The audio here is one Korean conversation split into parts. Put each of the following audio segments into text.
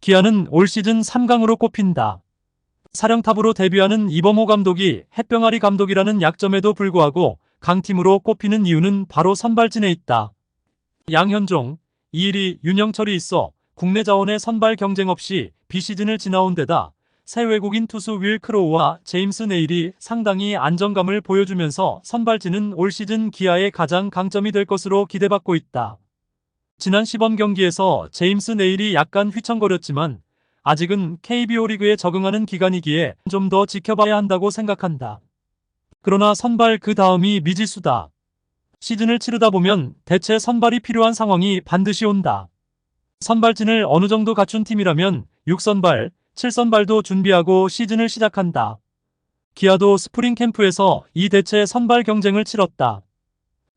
기아는 올 시즌 3강으로 꼽힌다. 사령탑으로 데뷔하는 이범호 감독이 햇병아리 감독이라는 약점에도 불구하고 강팀으로 꼽히는 이유는 바로 선발진에 있다. 양현종, 이일이, 윤영철이 있어 국내 자원의 선발 경쟁 없이 비시즌을 지나온 데다 새 외국인 투수 윌 크로우와 제임스 네일이 상당히 안정감을 보여주면서 선발진은 올 시즌 기아의 가장 강점이 될 것으로 기대받고 있다. 지난 시범 경기에서 제임스 네일이 약간 휘청거렸지만 아직은 KBO 리그에 적응하는 기간이기에 좀 더 지켜봐야 한다고 생각한다. 그러나 선발 그 다음이 미지수다. 시즌을 치르다 보면 대체 선발이 필요한 상황이 반드시 온다. 선발진을 어느 정도 갖춘 팀이라면 6선발, 7선발도 준비하고 시즌을 시작한다. 기아도 스프링 캠프에서 이 대체 선발 경쟁을 치렀다.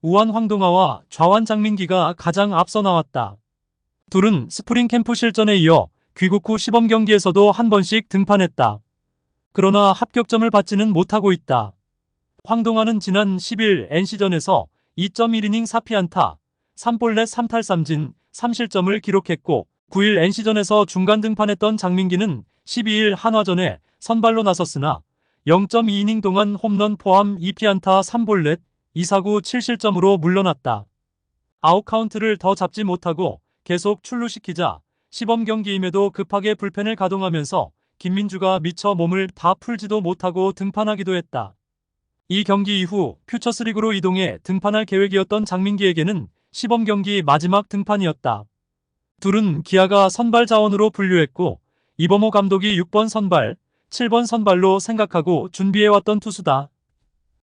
우완 황동아와 좌완 장민기가 가장 앞서 나왔다. 둘은 스프링 캠프 실전에 이어 귀국 후 시범 경기에서도 한 번씩 등판했다. 그러나 합격점을 받지는 못하고 있다. 황동아는 지난 10일 NC전에서 2.1이닝 4피안타, 3볼넷 3탈삼진, 3실점을 기록했고 9일 NC전에서 중간 등판했던 장민기는 12일 한화전에 선발로 나섰으나 0.2이닝 동안 홈런 포함 2피안타 3볼넷, 2사구 7실점으로 물러났다. 아웃카운트를 더 잡지 못하고 계속 출루시키자 시범 경기임에도 급하게 불펜을 가동하면서 김민주가 미처 몸을 다 풀지도 못하고 등판하기도 했다. 이 경기 이후 퓨처스리그로 이동해 등판할 계획이었던 장민기에게는 시범 경기 마지막 등판이었다. 둘은 기아가 선발 자원으로 분류했고 이범호 감독이 6번 선발, 7번 선발로 생각하고 준비해왔던 투수다.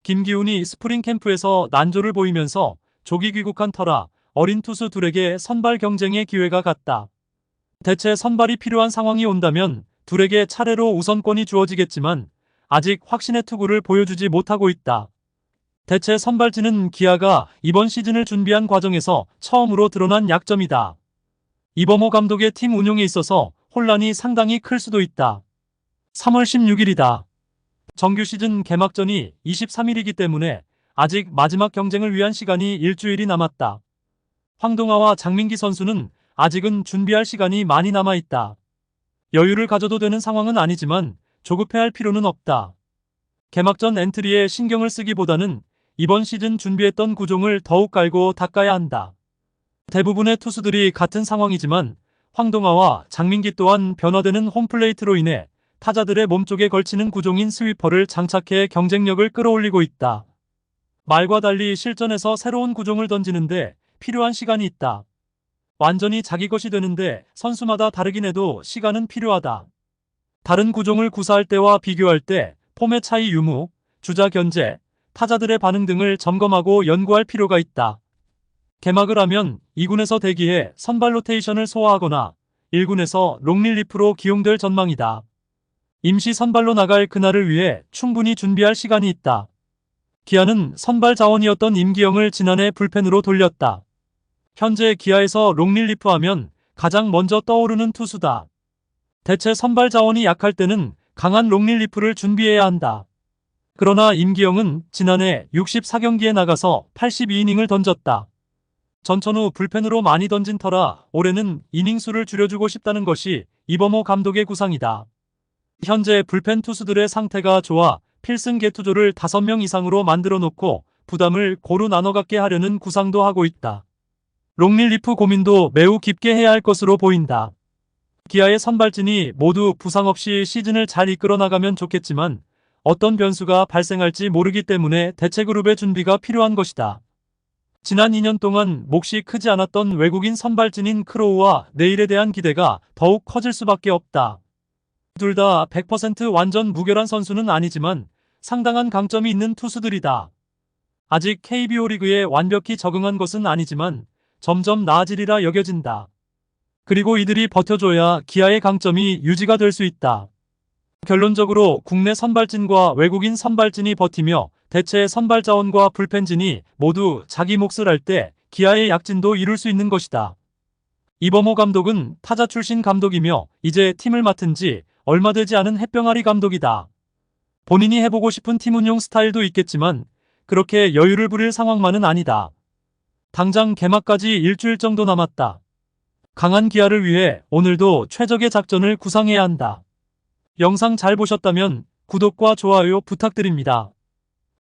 김기훈이 스프링 캠프에서 난조를 보이면서 조기 귀국한 터라 어린 투수 둘에게 선발 경쟁의 기회가 갔다. 대체 선발이 필요한 상황이 온다면 둘에게 차례로 우선권이 주어지겠지만 아직 확신의 투구를 보여주지 못하고 있다. 대체 선발진은 기아가 이번 시즌을 준비한 과정에서 처음으로 드러난 약점이다. 이범호 감독의 팀 운용에 있어서 혼란이 상당히 클 수도 있다. 3월 16일이다. 정규 시즌 개막전이 23일이기 때문에 아직 마지막 경쟁을 위한 시간이 일주일이 남았다. 황동아와 장민기 선수는 아직은 준비할 시간이 많이 남아있다. 여유를 가져도 되는 상황은 아니지만 조급해할 필요는 없다. 개막전 엔트리에 신경을 쓰기보다는 이번 시즌 준비했던 구종을 더욱 깔고 닦아야 한다. 대부분의 투수들이 같은 상황이지만 황동아와 장민기 또한 변화되는 홈플레이트로 인해 타자들의 몸쪽에 걸치는 구종인 스위퍼를 장착해 경쟁력을 끌어올리고 있다. 말과 달리 실전에서 새로운 구종을 던지는데 필요한 시간이 있다. 완전히 자기 것이 되는데 선수마다 다르긴 해도 시간은 필요하다. 다른 구종을 구사할 때와 비교할 때 폼의 차이 유무, 주자 견제, 타자들의 반응 등을 점검하고 연구할 필요가 있다. 개막을 하면 2군에서 대기해 선발 로테이션을 소화하거나 1군에서 롱릴리프로 기용될 전망이다. 임시 선발로 나갈 그날을 위해 충분히 준비할 시간이 있다. 기아는 선발 자원이었던 임기영을 지난해 불펜으로 돌렸다. 현재 기아에서 롱릴리프 하면 가장 먼저 떠오르는 투수다. 대체 선발 자원이 약할 때는 강한 롱릴리프를 준비해야 한다. 그러나 임기영은 지난해 64경기에 나가서 82이닝을 던졌다. 전천후 불펜으로 많이 던진 터라 올해는 이닝 수를 줄여주고 싶다는 것이 이범호 감독의 구상이다. 현재 불펜 투수들의 상태가 좋아 필승 개투조를 5명 이상으로 만들어 놓고 부담을 고루 나눠 갖게 하려는 구상도 하고 있다. 롱릴리프 고민도 매우 깊게 해야 할 것으로 보인다. 기아의 선발진이 모두 부상 없이 시즌을 잘 이끌어 나가면 좋겠지만 어떤 변수가 발생할지 모르기 때문에 대체 그룹의 준비가 필요한 것이다. 지난 2년 동안 몫이 크지 않았던 외국인 선발진인 크로우와 네일에 대한 기대가 더욱 커질 수밖에 없다. 둘 다 100% 완전 무결한 선수는 아니지만 상당한 강점이 있는 투수들이다. 아직 KBO 리그에 완벽히 적응한 것은 아니지만 점점 나아지리라 여겨진다. 그리고 이들이 버텨줘야 기아의 강점이 유지가 될 수 있다. 결론적으로 국내 선발진과 외국인 선발진이 버티며 대체 선발 자원과 불펜진이 모두 자기 몫을 할 때 기아의 약진도 이룰 수 있는 것이다. 이범호 감독은 타자 출신 감독이며 이제 팀을 맡은 지 얼마 되지 않은 햇병아리 감독이다. 본인이 해보고 싶은 팀 운영 스타일도 있겠지만 그렇게 여유를 부릴 상황만은 아니다. 당장 개막까지 일주일 정도 남았다. 강한 기아를 위해 오늘도 최적의 작전을 구상해야 한다. 영상 잘 보셨다면 구독과 좋아요 부탁드립니다.